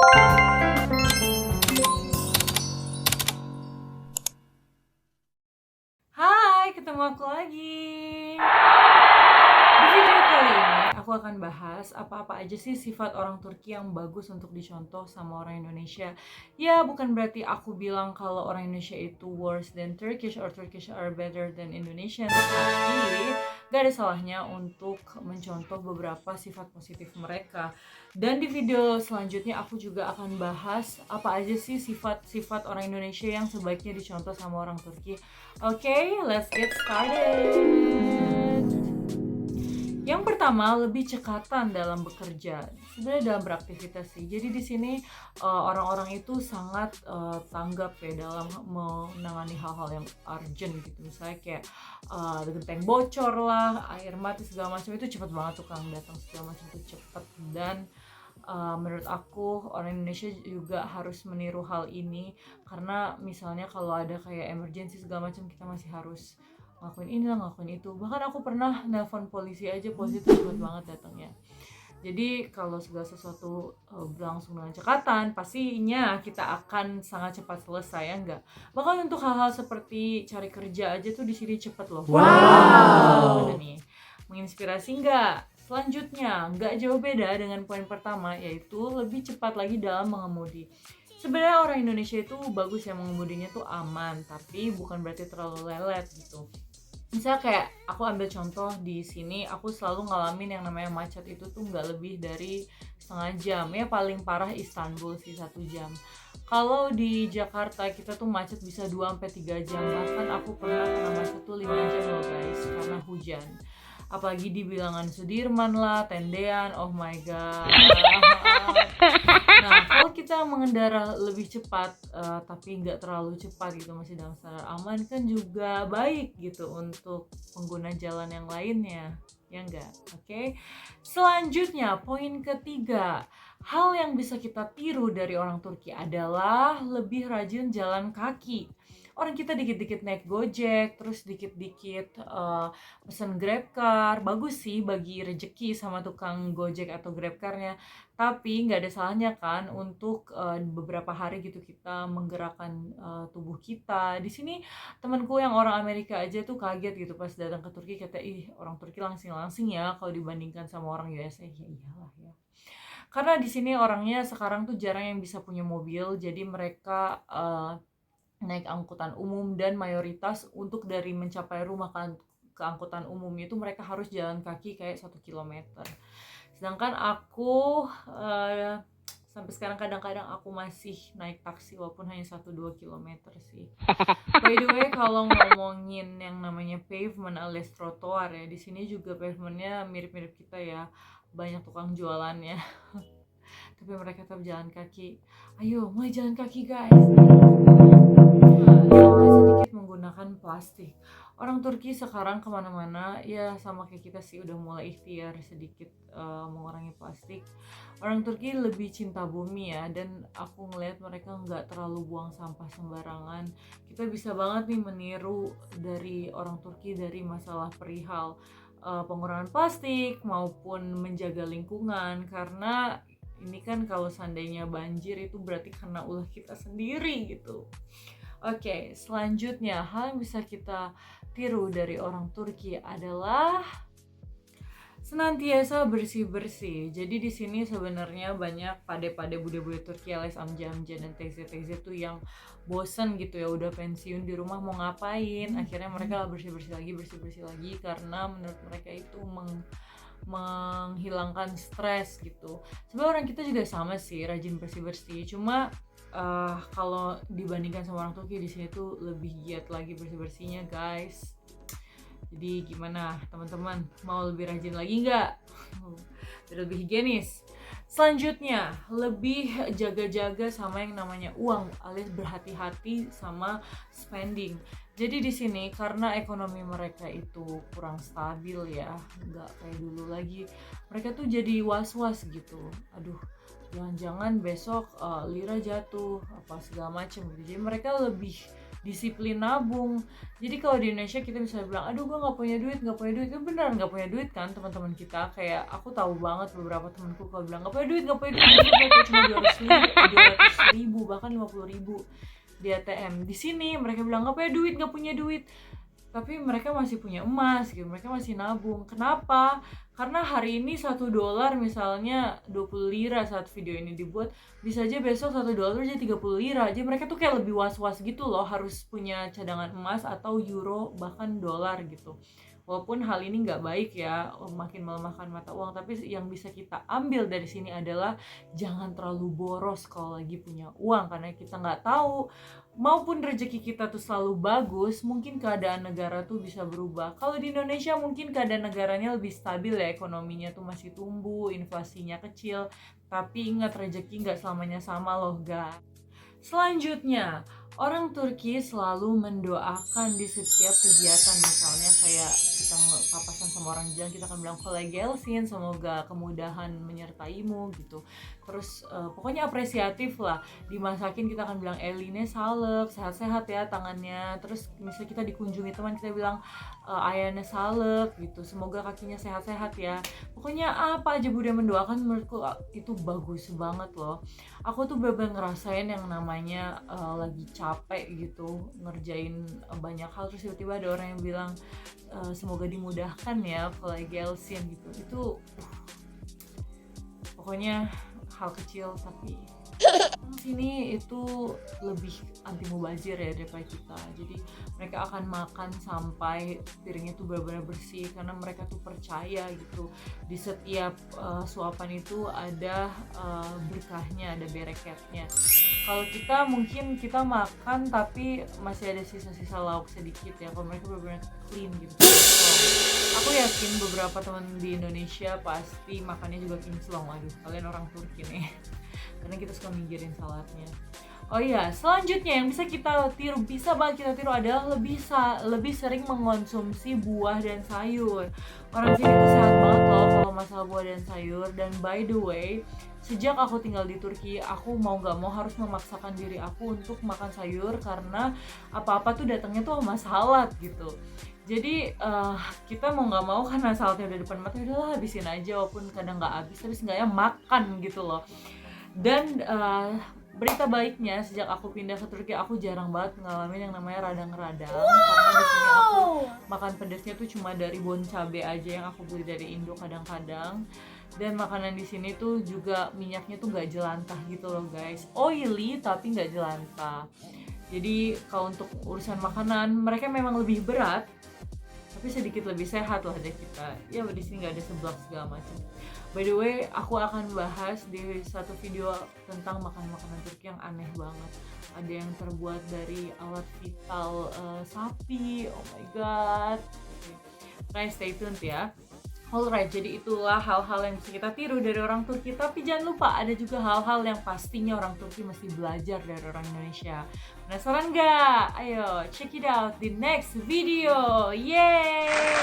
Hai, ketemu aku lagi. Di video kali ini aku akan bahas apa-apa aja sih sifat orang Turki yang bagus untuk dicontoh sama orang Indonesia. Ya, bukan berarti aku bilang kalau orang Indonesia itu worse than Turkish or Turkish are better than Indonesian, tapi gak ada salahnya untuk mencontoh beberapa sifat positif mereka. Dan di video selanjutnya aku juga akan bahas apa aja sih sifat-sifat orang Indonesia yang sebaiknya dicontoh sama orang Turki. Oke, let's get started. Yang pertama, lebih cekatan dalam bekerja. Sebenarnya dalam beraktivitas sih. Jadi di sini orang-orang itu sangat tanggap ya dalam menangani hal-hal yang urgent gitu. Misalnya kayak genteng bocor lah, air mati segala macam itu cepet banget tukang datang segala macam itu cepet. Dan menurut aku orang Indonesia juga harus meniru hal ini, karena misalnya kalau ada kayak emergency segala macam kita masih harus ngelakuin ini lah ngelakuin itu. Bahkan aku pernah nelpon polisi aja, polisi tuh cepet banget datangnya. Jadi kalau segala sesuatu berlangsung dengan cekatan, pastinya kita akan sangat cepat selesai, ya enggak? Bahkan untuk hal-hal seperti cari kerja aja tuh di sini cepet loh. Wow. Ada nih, menginspirasi enggak? Selanjutnya, nggak jauh beda dengan poin pertama, yaitu lebih cepat lagi dalam mengemudi. Sebenarnya orang Indonesia itu bagus ya, mengemudinya tuh aman, tapi bukan berarti terlalu lelet gitu. Misalnya kayak aku ambil contoh di sini, aku selalu ngalamin yang namanya macet itu tuh nggak lebih dari setengah jam, ya paling parah Istanbul sih 1 jam. Kalau di Jakarta kita tuh macet bisa 2-3 jam, bahkan aku pernah kena macet tuh 5 jam loh guys, karena hujan. Apalagi di bilangan Sudirman lah, tendean, oh my god. Nah, kalau kita mengendara lebih cepat tapi nggak terlalu cepat gitu, masih dalam standar aman, kan juga baik gitu untuk pengguna jalan yang lainnya, ya enggak? Oke. Selanjutnya, poin ketiga, hal yang bisa kita tiru dari orang Turki adalah lebih rajin jalan kaki. Orang kita dikit-dikit naik Gojek, terus dikit-dikit pesen GrabCar. Bagus sih bagi rejeki sama tukang Gojek atau GrabCar-nya. Tapi nggak ada salahnya kan untuk beberapa hari gitu kita menggerakkan tubuh kita. Di sini temanku yang orang Amerika aja tuh kaget gitu pas datang ke Turki, kata ih orang Turki langsing-langsing ya kalau dibandingkan sama orang USA. Ya iyalah ya. Karena di sini orangnya sekarang tuh jarang yang bisa punya mobil, jadi mereka naik angkutan umum, dan mayoritas untuk dari mencapai rumah ke angkutan umum itu mereka harus jalan kaki kayak 1 kilometer. Sedangkan aku sampai sekarang kadang-kadang aku masih naik taksi walaupun hanya 1-2 kilometer sih. By the way, kalau ngomongin yang namanya pavement alias trotoar ya, di sini juga pavementnya mirip-mirip kita ya, banyak tukang jualannya. Tapi mereka tetap jalan kaki. Ayo, mulai jalan kaki guys. Sedikit menggunakan plastik. Orang Turki sekarang kemana-mana ya sama kayak kita sih, udah mulai ikhtiar sedikit mengurangi plastik. Orang Turki lebih cinta bumi ya, dan aku ngelihat mereka nggak terlalu buang sampah sembarangan. Kita bisa banget nih meniru dari orang Turki dari masalah perihal pengurangan plastik maupun menjaga lingkungan, karena ini kan kalau seandainya banjir itu berarti kena ulah kita sendiri gitu. Oke, selanjutnya hal yang bisa kita tiru dari orang Turki adalah senantiasa bersih-bersih. Jadi di sini sebenarnya banyak pade-pade bude-bude Turki alias amja-amja dan teyze-teyze tuh yang bosen gitu ya, udah pensiun di rumah mau ngapain. Akhirnya mereka bersih-bersih lagi karena menurut mereka itu menghilangkan stres gitu. Sebenarnya orang kita juga sama sih, rajin bersih-bersih. Cuma kalau dibandingkan sama orang Turki, di sini tuh lebih giat lagi bersih-bersihnya guys. Jadi gimana teman-teman, mau lebih rajin lagi nggak? Biar lebih higienis. Selanjutnya, lebih jaga-jaga sama yang namanya uang, alias berhati-hati sama spending. Jadi di sini karena ekonomi mereka itu kurang stabil ya, nggak kayak dulu lagi. Mereka tuh jadi was-was gitu. Aduh, jangan-jangan besok lira jatuh apa segala macam gitu. Jadi mereka lebih disiplin nabung. Jadi kalau di Indonesia kita bisa bilang, aduh gue nggak punya duit, itu beneran nggak punya duit kan teman-teman kita. Kayak aku tahu banget beberapa temanku kalau bilang nggak punya duit, mereka cuma 200.000, bahkan 50.000 di ATM. Di sini mereka bilang nggak punya duit, tapi mereka masih punya emas gitu, mereka masih nabung. Kenapa? Karena hari ini $1 misalnya 20 lira saat video ini dibuat, bisa aja besok $1 jadi 30 lira. Jadi mereka tuh kayak lebih was-was gitu loh, harus punya cadangan emas atau euro bahkan dolar gitu. Walaupun hal ini nggak baik ya, makin melemahkan mata uang, tapi yang bisa kita ambil dari sini adalah jangan terlalu boros kalau lagi punya uang, karena kita nggak tahu, maupun rezeki kita tuh selalu bagus, mungkin keadaan negara tuh bisa berubah. Kalau di Indonesia mungkin keadaan negaranya lebih stabil ya, ekonominya tuh masih tumbuh, inflasinya kecil, tapi ingat rezeki nggak selamanya sama loh guys. Selanjutnya, orang Turki selalu mendoakan di setiap kegiatan, misalnya kayak kita papasan sama orang Jalan, kita akan bilang kolay gelsin, semoga kemudahan menyertaimu gitu. Terus pokoknya apresiatif lah. Dimasakin kita akan bilang eline salek, sehat-sehat ya tangannya. Terus misalnya kita dikunjungi teman, kita bilang ayahnya salek gitu, semoga kakinya sehat-sehat ya. Pokoknya apa aja Bunda mendoakan, menurutku itu bagus banget loh. Aku tuh bener-bener ngerasain yang namanya lagi capek gitu ngerjain banyak hal, terus tiba-tiba ada orang yang bilang semoga dimudahkan ya kalau gelsin gitu. Itu pokoknya hal kecil tapi sini itu lebih anti mubazir ya daripada kita. Jadi mereka akan makan sampai piringnya tuh benar-benar bersih, karena mereka tuh percaya gitu di setiap suapan itu ada berkahnya, ada bereketnya. Kalau kita mungkin kita makan tapi masih ada sisa-sisa lauk sedikit ya, kalau mereka benar-benar clean gitu. Aku yakin beberapa teman di Indonesia pasti makannya juga kinclong. Aduh, kalian orang Turki nih. Karena kita suka minggirin saladnya. Oh iya, selanjutnya yang bisa banget kita tiru adalah lebih sering mengonsumsi buah dan sayur. Orang sini tuh sehat banget loh kalau masalah buah dan sayur. Dan by the way, sejak aku tinggal di Turki, aku mau gak mau harus memaksakan diri aku untuk makan sayur, karena apa-apa tuh datangnya tuh sama salad gitu. Jadi kita mau nggak mau karena saladnya udah depan mata, udahlah habisin aja, walaupun kadang nggak habis, tapi seenggaknya makan gitu loh. Dan berita baiknya, sejak aku pindah ke Turki, aku jarang banget ngalamin yang namanya radang-radang. Karena di sini aku makan pedasnya tuh cuma dari bon cabe aja yang aku beli dari Indo kadang-kadang. Dan makanan di sini tuh juga minyaknya tuh nggak jelantah gitu loh guys, oily tapi nggak jelantah. Jadi kalau untuk urusan makanan mereka memang lebih berat, tapi sedikit lebih sehat lah dari kita. Ya di sini nggak ada seblak segala macam. By the way, aku akan bahas di satu video tentang makanan-makanan Turki yang aneh banget. Ada yang terbuat dari alat vital sapi. Oh my god. Okay. Stay tuned ya. Alright, jadi itulah hal-hal yang bisa kita tiru dari orang Turki. Tapi jangan lupa, ada juga hal-hal yang pastinya orang Turki mesti belajar dari orang Indonesia. Penasaran gak? Ayo check it out di next video. Yeay!